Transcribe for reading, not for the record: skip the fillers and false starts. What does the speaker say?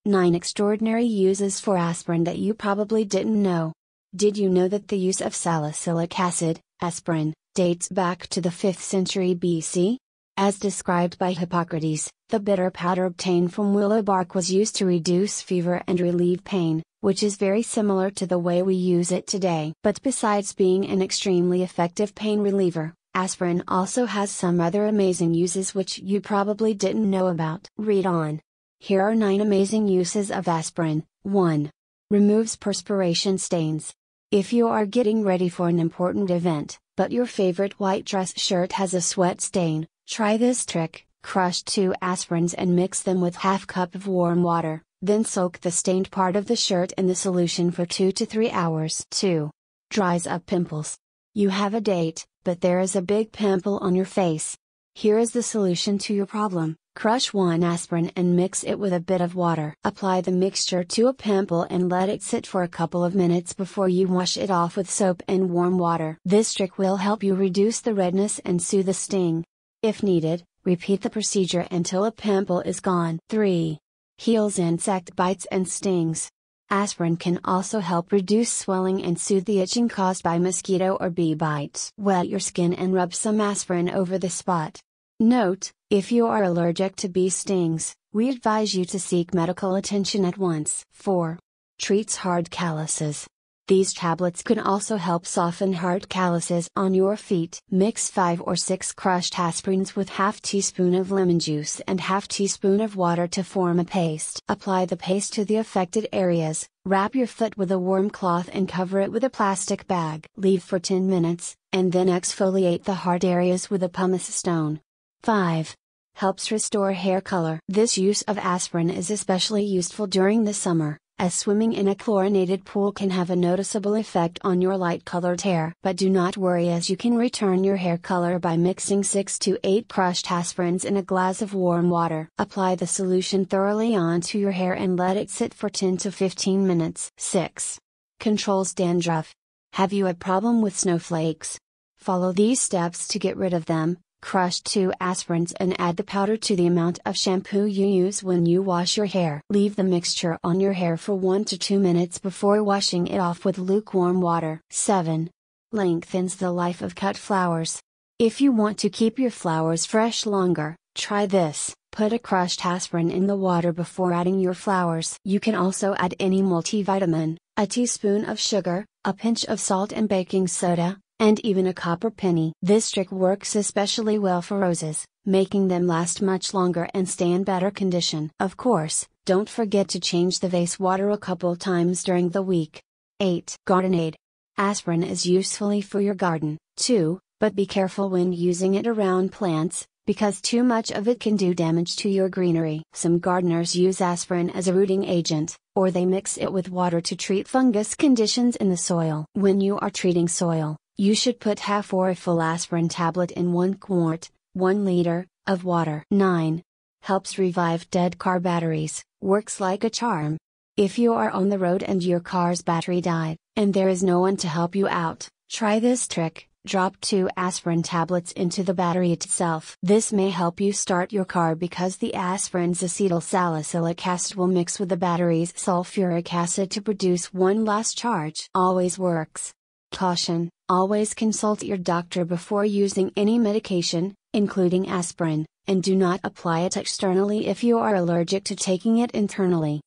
9 Extraordinary uses for aspirin that you probably didn't know. Did you know that the use of salicylic acid, aspirin, dates back to the 5th century BC? As described by Hippocrates, the bitter powder obtained from willow bark was used to reduce fever and relieve pain, which is very similar to the way we use it today. But besides being an extremely effective pain reliever, aspirin also has some other amazing uses which you probably didn't know about. Read on. Here are 9 amazing uses of aspirin. 1. Removes perspiration stains. If you are getting ready for an important event, but your favorite white dress shirt has a sweat stain, try this trick. Crush 2 aspirins and mix them with half cup of warm water, then soak the stained part of the shirt in the solution for 2 to 3 hours. 2. Dries up pimples. You have a date, but there is a big pimple on your face. Here is the solution to your problem. Crush 1 aspirin and mix it with a bit of water. Apply the mixture to a pimple and let it sit for a couple of minutes before you wash it off with soap and warm water. This trick will help you reduce the redness and soothe the sting. If needed, repeat the procedure until a pimple is gone. 3. Heals insect bites and stings. Aspirin can also help reduce swelling and soothe the itching caused by mosquito or bee bites. Wet your skin and rub some aspirin over the spot. Note, if you are allergic to bee stings, we advise you to seek medical attention at once. 4. Treats hard calluses. These tablets can also help soften hard calluses on your feet. Mix 5 or 6 crushed aspirins with half teaspoon of lemon juice and half teaspoon of water to form a paste. Apply the paste to the affected areas, wrap your foot with a warm cloth and cover it with a plastic bag. Leave for 10 minutes, and then exfoliate the hard areas with a pumice stone. 5. Helps restore hair color. This use of aspirin is especially useful during the summer, as swimming in a chlorinated pool can have a noticeable effect on your light-colored hair. But do not worry, as you can return your hair color by mixing 6 to 8 crushed aspirins in a glass of warm water. Apply the solution thoroughly onto your hair and let it sit for 10 to 15 minutes. 6. Controls dandruff. Have you a problem with snowflakes? Follow these steps to get rid of them. Crush 2 aspirins and add the powder to the amount of shampoo you use when you wash your hair. Leave the mixture on your hair for 1 to 2 minutes before washing it off with lukewarm water. 7. Lengthens the life of cut flowers. If you want to keep your flowers fresh longer, try this. Put a crushed aspirin in the water before adding your flowers. You can also add any multivitamin, a teaspoon of sugar, a pinch of salt and baking soda, and even a copper penny. This trick works especially well for roses, making them last much longer and stay in better condition. Of course, don't forget to change the vase water a couple times during the week. 8. Garden aid. Aspirin is useful for your garden, too, but be careful when using it around plants, because too much of it can do damage to your greenery. Some gardeners use aspirin as a rooting agent, or they mix it with water to treat fungus conditions in the soil. When you are treating soil, you should put half or a full aspirin tablet in 1 quart, 1 liter, of water. 9. Helps revive dead car batteries, works like a charm. If you are on the road and your car's battery died, and there is no one to help you out, try this trick. Drop 2 aspirin tablets into the battery itself. This may help you start your car because the aspirin's acetyl salicylic acid will mix with the battery's sulfuric acid to produce one last charge. Always works. Caution: always consult your doctor before using any medication, including aspirin, and do not apply it externally if you are allergic to taking it internally.